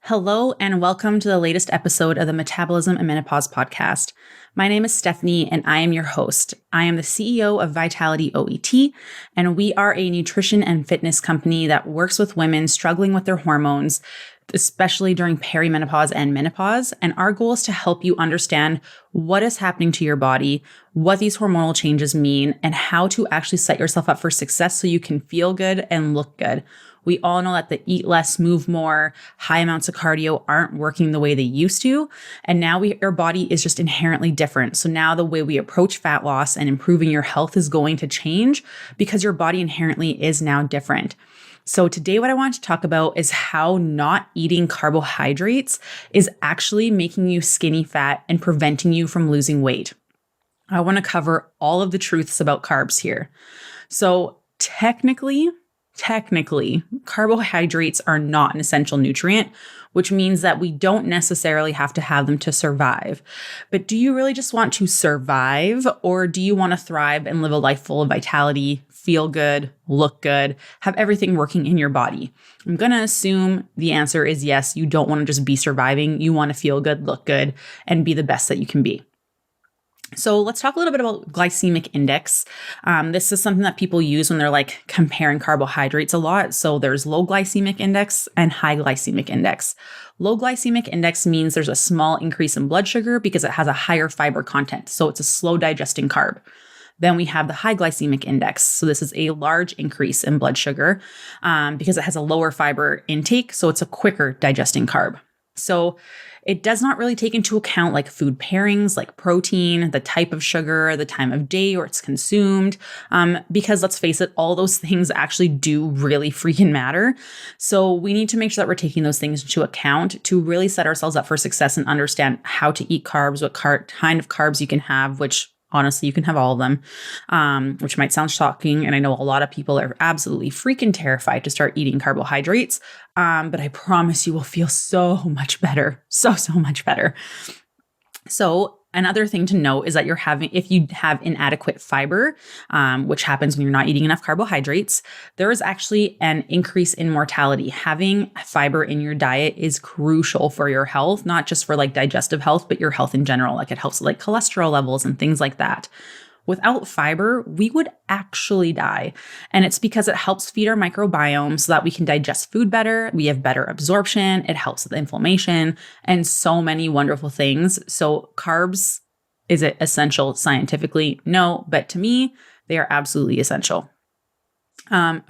Hello, and welcome to the latest episode of the Metabolism and Menopause podcast. My name is Stephanie, and I am your host. I am the CEO of Vitality OET, and we are a nutrition and fitness company that works with women struggling with their hormones, especially during perimenopause and menopause. And our goal is to help you understand what is happening to your body, what these hormonal changes mean, and how to actually set yourself up for success so you can feel good and look good. We all know that the eat less, move more, high amounts of cardio aren't working the way they used to. And now our body is just inherently different. So now the way we approach fat loss and improving your health is going to change because your body inherently is now different. So today what I want to talk about is how not eating carbohydrates is actually making you skinny fat and preventing you from losing weight. I want to cover all of the truths about carbs here. So technically, carbohydrates are not an essential nutrient, which means that we don't necessarily have to have them to survive. But do you really just want to survive, or do you want to thrive and live a life full of vitality, feel good, look good, have everything working in your body? I'm going to assume the answer is yes. You don't want to just be surviving. You want to feel good, look good, and be the best that you can be. So let's talk a little bit about glycemic index. This is something that people use when they're like comparing carbohydrates a lot. So there's low glycemic index and high glycemic index. Low glycemic index means there's a small increase in blood sugar because it has a higher fiber content. So it's a slow digesting carb. Then we have the high glycemic index. So this is a large increase in blood sugar because it has a lower fiber intake. So it's a quicker digesting carb. So it does not really take into account like food pairings, like protein, the type of sugar, the time of day where it's consumed, because let's face it, all those things actually do really freaking matter. So we need to make sure that we're taking those things into account to really set ourselves up for success and understand how to eat carbs, what kind of carbs you can have, which honestly, you can have all of them, which might sound shocking. And I know a lot of people are absolutely freaking terrified to start eating carbohydrates. But I promise you will feel so much better. So much better. So another thing to note is that if you have inadequate fiber, which happens when you're not eating enough carbohydrates, there is actually an increase in mortality. Having fiber in your diet is crucial for your health, not just for like digestive health, but your health in general. Like it helps with like cholesterol levels and things like that. Without fiber, we would actually die. And it's because it helps feed our microbiome so that we can digest food better. We have better absorption. It helps with inflammation and so many wonderful things. So carbs, is it essential scientifically? No, but to me, they are absolutely essential.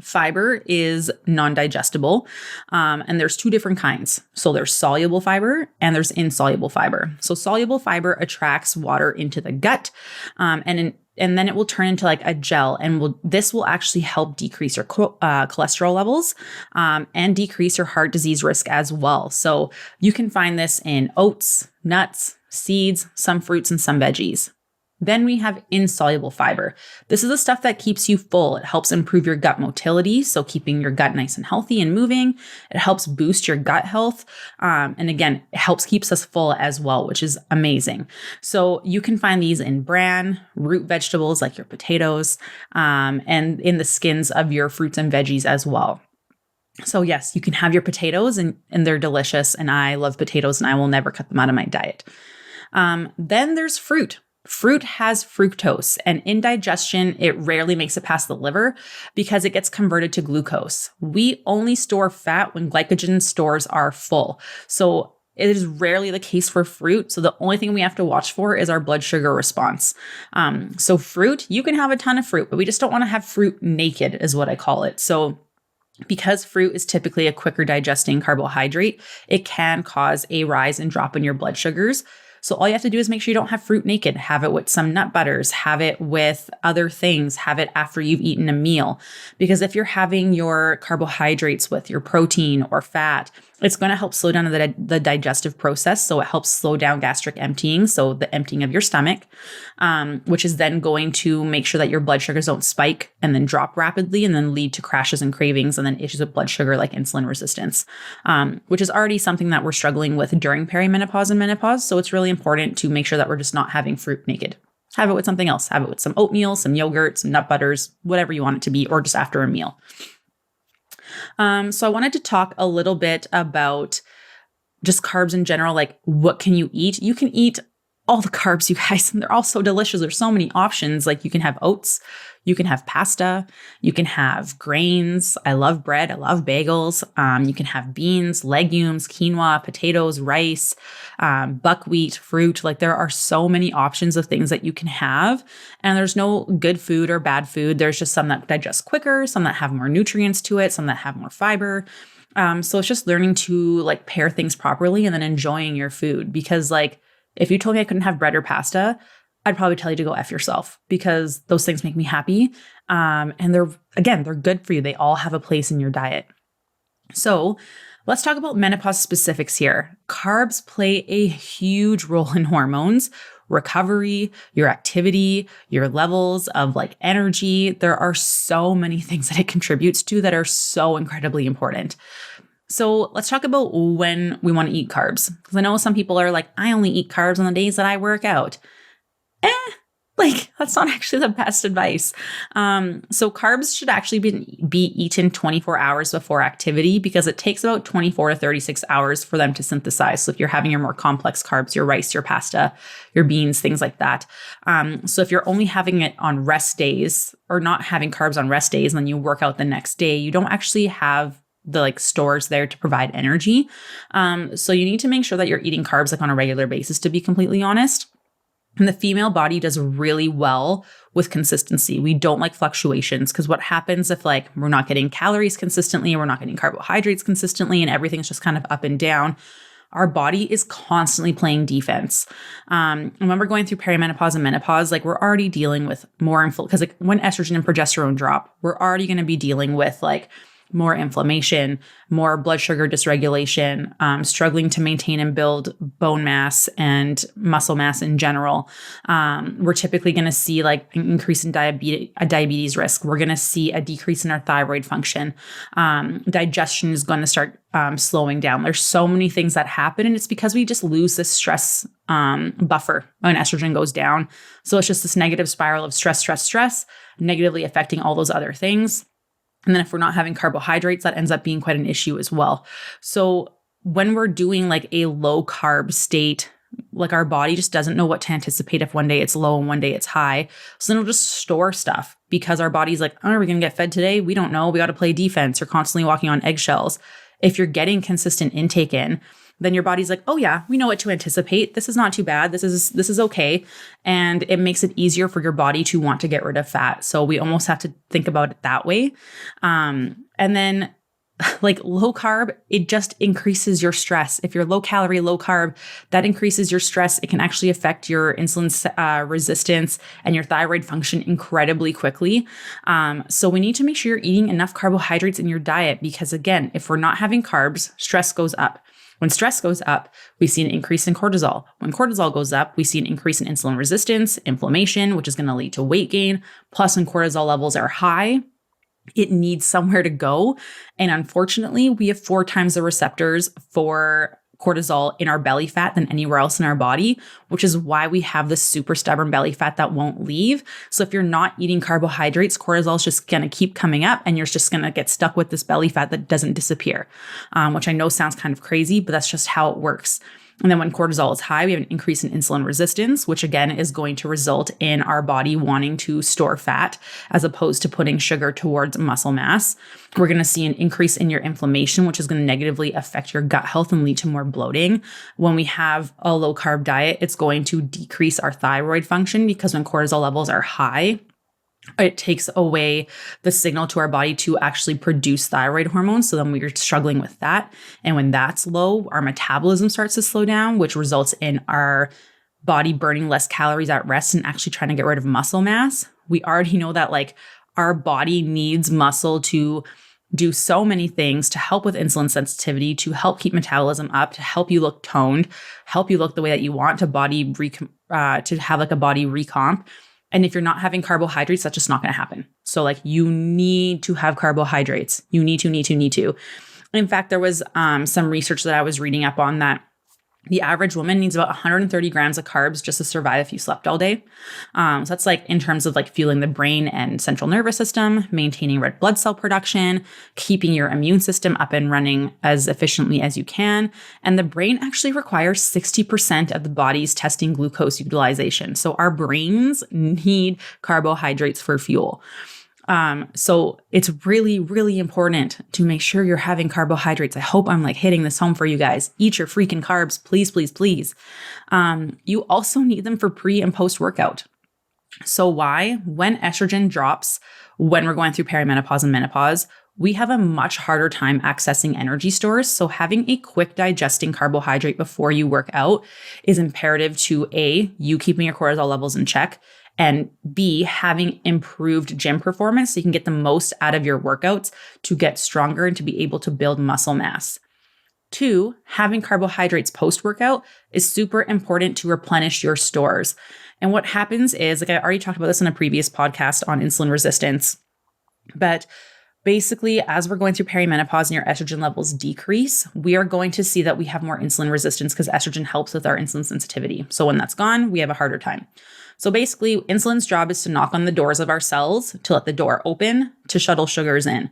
Fiber is non-digestible, and there's two different kinds. So there's soluble fiber and there's insoluble fiber. So soluble fiber attracts water into the gut, and then it will turn into like a gel, and this will actually help decrease your cholesterol levels and decrease your heart disease risk as well. So you can find this in oats, nuts, seeds, some fruits, and some veggies. Then we have insoluble fiber. This is the stuff that keeps you full. It helps improve your gut motility, so keeping your gut nice and healthy and moving. It helps boost your gut health. And again, it keeps us full as well, which is amazing. So you can find these in bran, root vegetables like your potatoes, and in the skins of your fruits and veggies as well. So yes, you can have your potatoes and they're delicious. And I love potatoes and I will never cut them out of my diet. Then there's fruit. Fruit has fructose, and in digestion, it rarely makes it past the liver because it gets converted to glucose. We only store fat when glycogen stores are full. So it is rarely the case for fruit. So the only thing we have to watch for is our blood sugar response. So fruit, you can have a ton of fruit, but we just don't want to have fruit naked is what I call it. So because fruit is typically a quicker digesting carbohydrate, it can cause a rise and drop in your blood sugars. So all you have to do is make sure you don't have fruit naked. Have it with some nut butters, have it with other things, have it after you've eaten a meal. Because if you're having your carbohydrates with your protein or fat, it's going to help slow down the digestive process. So it helps slow down gastric emptying, so the emptying of your stomach, which is then going to make sure that your blood sugars don't spike and then drop rapidly and then lead to crashes and cravings and then issues with blood sugar like insulin resistance, which is already something that we're struggling with during perimenopause and menopause. So it's really important to make sure that we're just not having fruit naked. Have it with something else. Have it with some oatmeal, some yogurt, some nut butters, whatever you want it to be, or just after a meal. So I wanted to talk a little bit about just carbs in general, like what can you eat? You can eat all the carbs, you guys, and they're all so delicious. There's so many options. Like you can have oats, you can have pasta, you can have grains. I love bread. I love bagels. You can have beans, legumes, quinoa, potatoes, rice, buckwheat, fruit. Like there are so many options of things that you can have. And there's no good food or bad food. There's just some that digest quicker, some that have more nutrients to it, some that have more fiber. So it's just learning to like pair things properly and then enjoying your food. Because like, if you told me I couldn't have bread or pasta, I'd probably tell you to go F yourself, because those things make me happy. And they're good for you. They all have a place in your diet. So let's talk about menopause specifics here. Carbs play a huge role in hormones, recovery, your activity, your levels of like energy. There are so many things that it contributes to that are so incredibly important. So let's talk about when we want to eat carbs. Because I know some people are like, I only eat carbs on the days that I work out. Like that's not actually the best advice. So carbs should actually be eaten 24 hours before activity, because it takes about 24 to 36 hours for them to synthesize. So if you're having your more complex carbs, your rice, your pasta, your beans, things like that. So if you're only having it on rest days or not having carbs on rest days, and then you work out the next day, you don't actually have the like stores there to provide energy. So you need to make sure that you're eating carbs like on a regular basis, to be completely honest. And the female body does really well with consistency. We don't like fluctuations, because what happens if like we're not getting calories consistently, we're not getting carbohydrates consistently, and everything's just kind of up and down, our body is constantly playing defense. And when we're going through perimenopause and menopause, like we're already dealing with more because like when estrogen and progesterone drop, we're already going to be dealing with like more inflammation, more blood sugar dysregulation, struggling to maintain and build bone mass and muscle mass in general. We're typically going to see like an increase in diabetes risk. We're going to see a decrease in our thyroid function. Digestion is going to start slowing down. There's so many things that happen, and it's because we just lose this stress buffer when estrogen goes down. So it's just this negative spiral of stress, negatively affecting all those other things. And then if we're not having carbohydrates, that ends up being quite an issue as well. So when we're doing like a low carb state, like our body just doesn't know what to anticipate if one day it's low and one day it's high. So then we'll just store stuff, because our body's like, oh, are we going to get fed today? We don't know. We got to play defense. You're constantly walking on eggshells. If you're getting consistent intake in, then your body's like, oh yeah, we know what to anticipate. This is not too bad. This is okay. And it makes it easier for your body to want to get rid of fat. So we almost have to think about it that way. And then like low carb, it just increases your stress. If you're low calorie, low carb, that increases your stress. It can actually affect your insulin resistance and your thyroid function incredibly quickly. So we need to make sure you're eating enough carbohydrates in your diet, because again, if we're not having carbs, stress goes up. When stress goes up, we see an increase in cortisol. When cortisol goes up, we see an increase in insulin resistance, inflammation, which is going to lead to weight gain. Plus, when cortisol levels are high, it needs somewhere to go. And unfortunately, we have 4 times the receptors for cortisol in our belly fat than anywhere else in our body, which is why we have this super stubborn belly fat that won't leave. So if you're not eating carbohydrates, cortisol is just going to keep coming up, and you're just going to get stuck with this belly fat that doesn't disappear, which I know sounds kind of crazy, but that's just how it works. And then when cortisol is high, we have an increase in insulin resistance, which again is going to result in our body wanting to store fat as opposed to putting sugar towards muscle mass. We're going to see an increase in your inflammation, which is going to negatively affect your gut health and lead to more bloating. When we have a low carb diet, it's going to decrease our thyroid function, because when cortisol levels are high, it takes away the signal to our body to actually produce thyroid hormones. So then we're struggling with that. And when that's low, our metabolism starts to slow down, which results in our body burning less calories at rest and actually trying to get rid of muscle mass. We already know that like our body needs muscle to do so many things to help with insulin sensitivity, to help keep metabolism up, to help you look toned, help you look the way that you want, to have like a body recomp. And if you're not having carbohydrates, that's just not going to happen. So like you need to have carbohydrates. You need to. In fact, there was some research that I was reading up on that The average woman needs about 130 grams of carbs just to survive if you slept all day. So that's like in terms of like fueling the brain and central nervous system, maintaining red blood cell production, keeping your immune system up and running as efficiently as you can. And the brain actually requires 60% of the body's testing glucose utilization. So our brains need carbohydrates for fuel. So it's really, really important to make sure you're having carbohydrates. I hope I'm like hitting this home for you guys. Eat your freaking carbs, please, please, please. You also need them for pre and post workout. So why? When estrogen drops, when we're going through perimenopause and menopause, we have a much harder time accessing energy stores. So having a quick digesting carbohydrate before you work out is imperative to A, you keeping your cortisol levels in check, and B, having improved gym performance so you can get the most out of your workouts to get stronger and to be able to build muscle mass. 2, having carbohydrates post-workout is super important to replenish your stores. And what happens is, like I already talked about this in a previous podcast on insulin resistance, but basically, as we're going through perimenopause and your estrogen levels decrease, we are going to see that we have more insulin resistance because estrogen helps with our insulin sensitivity. So when that's gone, we have a harder time. So basically, insulin's job is to knock on the doors of our cells to let the door open to shuttle sugars in.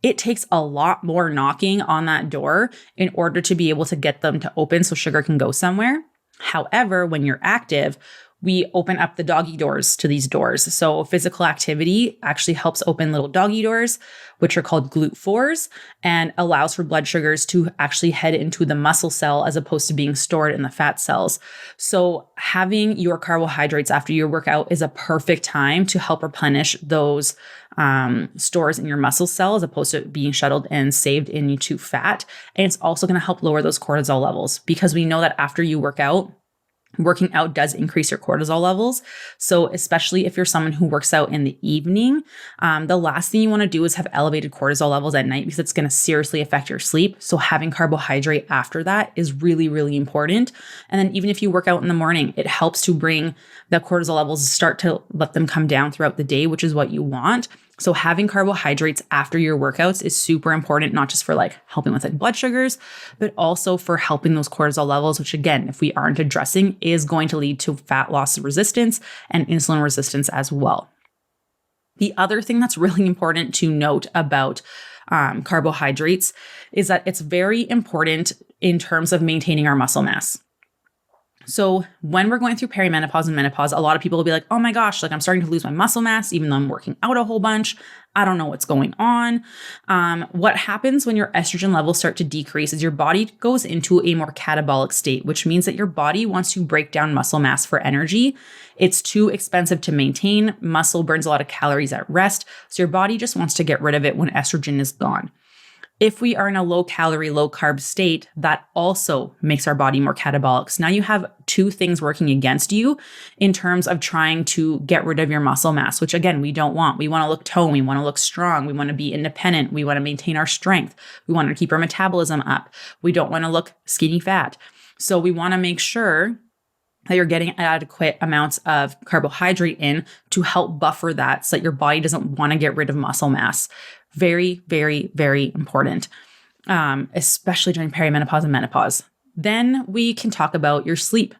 It takes a lot more knocking on that door in order to be able to get them to open so sugar can go somewhere. However, when you're active, we open up the doggy doors to these doors. So physical activity actually helps open little doggy doors, which are called GLUT4s, and allows for blood sugars to actually head into the muscle cell as opposed to being stored in the fat cells. So having your carbohydrates after your workout is a perfect time to help replenish those stores in your muscle cell as opposed to being shuttled and saved into fat. And it's also going to help lower those cortisol levels because we know that after you work out, working out does increase your cortisol levels. So especially if you're someone who works out in the evening, the last thing you want to do is have elevated cortisol levels at night because it's going to seriously affect your sleep. So having carbohydrate after that is really, really important. And then even if you work out in the morning, it helps to bring the cortisol levels, start to let them come down throughout the day, which is what you want. So having carbohydrates after your workouts is super important, not just for like helping with like blood sugars, but also for helping those cortisol levels, which again, if we aren't addressing, is going to lead to fat loss resistance and insulin resistance as well. The other thing that's really important to note about carbohydrates is that it's very important in terms of maintaining our muscle mass. So when we're going through perimenopause and menopause, a lot of people will be like, oh my gosh, like I'm starting to lose my muscle mass, even though I'm working out a whole bunch. I don't know what's going on. What happens when your estrogen levels start to decrease is your body goes into a more catabolic state, which means that your body wants to break down muscle mass for energy. It's too expensive to maintain. Muscle burns a lot of calories at rest. So your body just wants to get rid of it when estrogen is gone. If we are in a low-calorie, low-carb state, that also makes our body more catabolic. So now you have two things working against you in terms of trying to get rid of your muscle mass, which again, we don't want. We want to look toned. We want to look strong. We want to be independent. We want to maintain our strength. We want to keep our metabolism up. We don't want to look skinny fat. So we want to make sure that you're getting adequate amounts of carbohydrate in to help buffer that so that your body doesn't want to get rid of muscle mass. Very, very, very important, especially during perimenopause and menopause. Then we can talk about your sleep.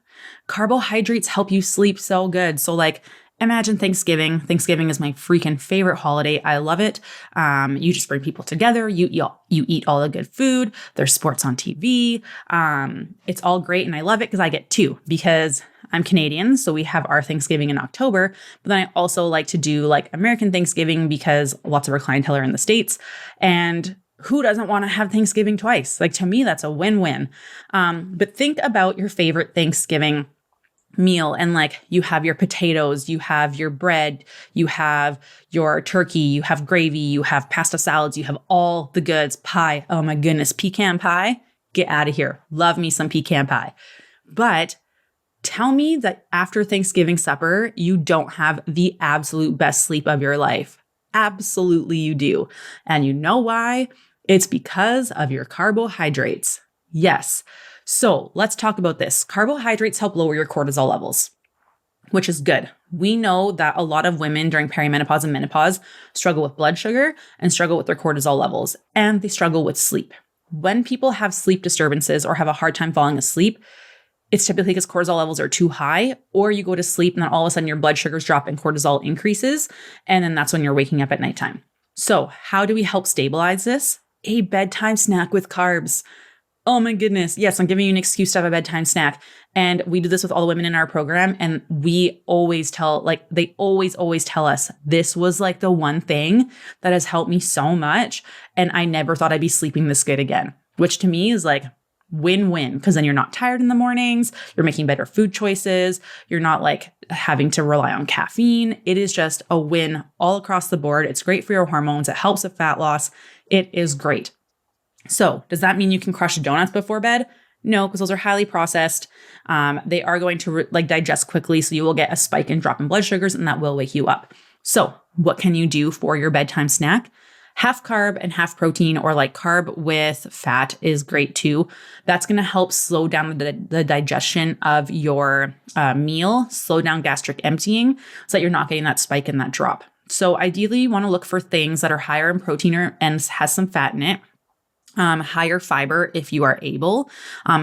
Carbohydrates help you sleep so good. So like imagine Thanksgiving. Thanksgiving is my freaking favorite holiday. I love it. You just bring people together. You eat all the good food. There's sports on TV. It's all great. And I love it because I get two because I'm Canadian, so we have our Thanksgiving in October, but then I also like to do like American Thanksgiving because lots of our clientele are in the States. And who doesn't want to have Thanksgiving twice? Like to me, that's a win-win. But think about your favorite Thanksgiving meal and like you have your potatoes, you have your bread, you have your turkey, you have gravy, you have pasta salads, you have all the goods, pie. Oh my goodness, pecan pie, get out of here. Love me some pecan pie. But tell me that after Thanksgiving supper, you don't have the absolute best sleep of your life. Absolutely you do. And you know why? It's because of your carbohydrates. Yes. So let's talk about this. Carbohydrates help lower your cortisol levels, which is good. We know that a lot of women during perimenopause and menopause struggle with blood sugar and struggle with their cortisol levels, and they struggle with sleep. When people have sleep disturbances or have a hard time falling asleep, it's typically because cortisol levels are too high, or you go to sleep and then all of a sudden your blood sugars drop and cortisol increases. And then that's when you're waking up at nighttime. So how do we help stabilize this? A bedtime snack with carbs. Oh my goodness. Yes, I'm giving you an excuse to have a bedtime snack. And we do this with all the women in our program. And we always tell, they always tell us this was like the one thing that has helped me so much. And I never thought I'd be sleeping this good again, which to me is like win-win, because then you're not tired in the mornings, you're making better food choices, you're not like having to rely on caffeine. It is just a win all across the board. It's great for your hormones. It helps with fat loss. It is great. So does that mean you can crush donuts before bed? No, because those are highly processed. They are going to digest quickly. So you will get a spike and drop in blood sugars, and that will wake you up. So what can you do for your bedtime snack? Half carb and half protein, or like carb with fat is great too. That's going to help slow down the digestion of your meal, slow down gastric emptying so that you're not getting that spike and that drop. So ideally you want to look for things that are higher in protein and has some fat in it. Higher fiber if you are able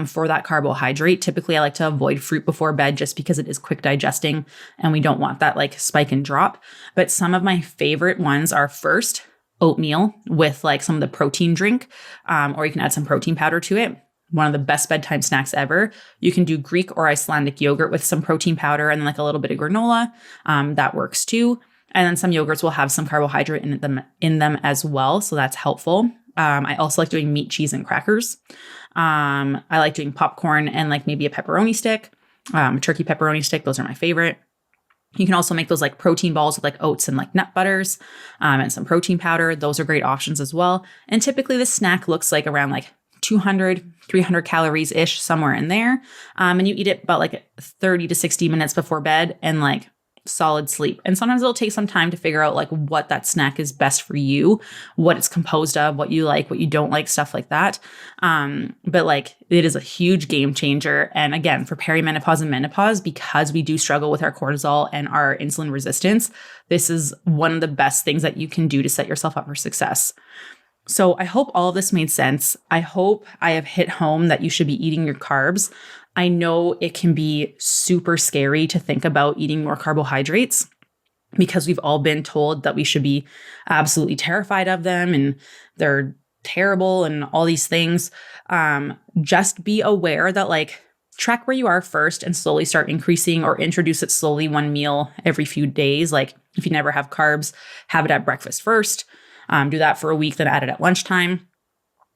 for that carbohydrate. Typically, I like to avoid fruit before bed just because it is quick digesting and we don't want that like spike and drop. But some of my favorite ones are first oatmeal with like some of the protein drink, or you can add some protein powder to it. One of the best bedtime snacks ever. You can do Greek or Icelandic yogurt with some protein powder and like a little bit of granola. That works too. And then some yogurts will have some carbohydrate in them as well. So that's helpful. I also like doing meat, cheese, and crackers. I like doing popcorn and like maybe a pepperoni stick, turkey pepperoni stick. Those are my favorite. You can also make those like protein balls with like oats and like nut butters and some protein powder. Those are great options as well. And typically the snack looks like around like 200, 300 calories-ish, somewhere in there. And you eat it about like 30 to 60 minutes before bed and like solid sleep. And sometimes it'll take some time to figure out like what that snack is best for you, what it's composed of, what you like, what you don't like, stuff like that. But like it is a huge game changer. And again, for perimenopause and menopause, because we do struggle with our cortisol and our insulin resistance, this is one of the best things that you can do to set yourself up for success. So I hope all of this made sense. I hope I have hit home that you should be eating your carbs. I know it can be super scary to think about eating more carbohydrates because we've all been told that we should be absolutely terrified of them and they're terrible and all these things. Just be aware that like track where you are first and slowly start increasing or introduce it slowly, one meal every few days. Like if you never have carbs, have it at breakfast first. Do that for a week, then add it at lunchtime.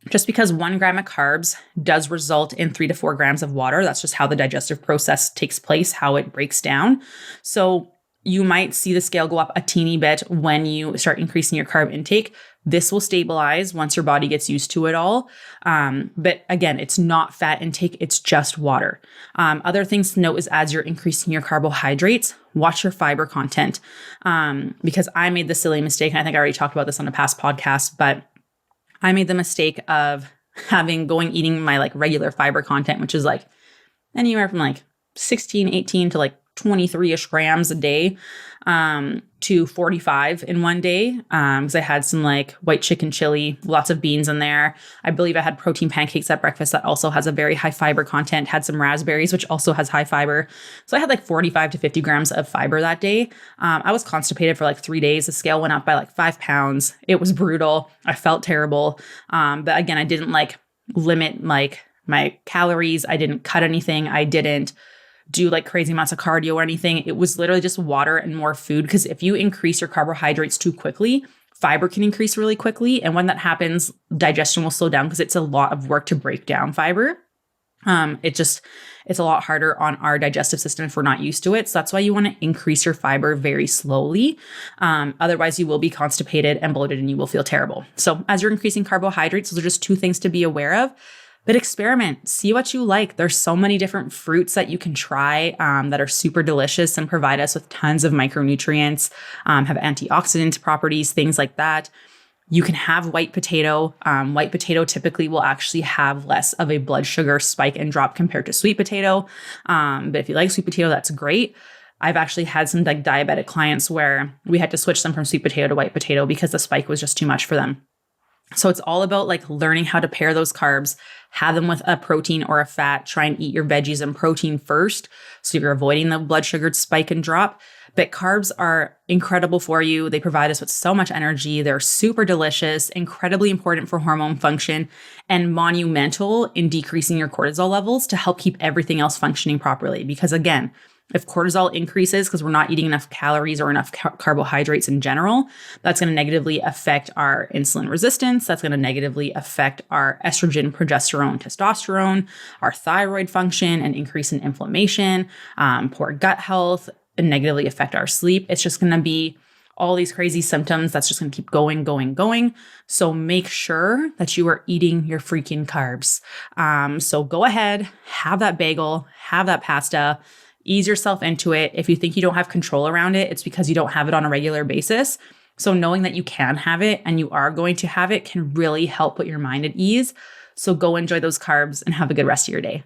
Just because 1 gram of carbs does result in 3 to 4 grams of water. That's just how the digestive process takes place, how it breaks down. So you might see the scale go up a teeny bit when you start increasing your carb intake. This will stabilize once your body gets used to it all. But again, it's not fat intake, it's just water. Other things to note is as you're increasing your carbohydrates, watch your fiber content. Because I made the silly mistake, and I think I already talked about this on a past podcast, but I made the mistake of eating my like regular fiber content, which is like anywhere from like 16, 18 to like 23-ish grams a day, to 45 in one day. Because I had some like white chicken chili, lots of beans in there. I believe I had protein pancakes at breakfast that also has a very high fiber content, had some raspberries, which also has high fiber. So I had like 45 to 50 grams of fiber that day. I was constipated for like 3 days. The scale went up by like 5 pounds. It was brutal. I felt terrible. But again, I didn't like limit like my calories. I didn't cut anything. I didn't do like crazy amounts of cardio or anything. It was literally just water and more food. Because if you increase your carbohydrates too quickly, fiber can increase really quickly. And when that happens, digestion will slow down because it's a lot of work to break down fiber. It's a lot harder on our digestive system if we're not used to it. So that's why you want to increase your fiber very slowly. Otherwise you will be constipated and bloated and you will feel terrible. So as you're increasing carbohydrates, those are just 2 things to be aware of. But experiment, see what you like. There's so many different fruits that you can try that are super delicious and provide us with tons of micronutrients, have antioxidant properties, things like that. You can have white potato. White potato typically will actually have less of a blood sugar spike and drop compared to sweet potato. But if you like sweet potato, that's great. I've actually had some like diabetic clients where we had to switch them from sweet potato to white potato because the spike was just too much for them. So it's all about like learning how to pair those carbs, have them with a protein or a fat, try and eat your veggies and protein first. So you're avoiding the blood sugar spike and drop. But carbs are incredible for you. They provide us with so much energy. They're super delicious, incredibly important for hormone function, and monumental in decreasing your cortisol levels to help keep everything else functioning properly. Because again, if cortisol increases because we're not eating enough calories or enough carbohydrates in general, that's going to negatively affect our insulin resistance. That's going to negatively affect our estrogen, progesterone, testosterone, our thyroid function, and increase in inflammation, poor gut health, and negatively affect our sleep. It's just going to be all these crazy symptoms that's just going to keep going, going, going. So make sure that you are eating your freaking carbs. So go ahead, have that bagel, have that pasta. Ease yourself into it. If you think you don't have control around it, it's because you don't have it on a regular basis. So knowing that you can have it and you are going to have it can really help put your mind at ease. So go enjoy those carbs and have a good rest of your day.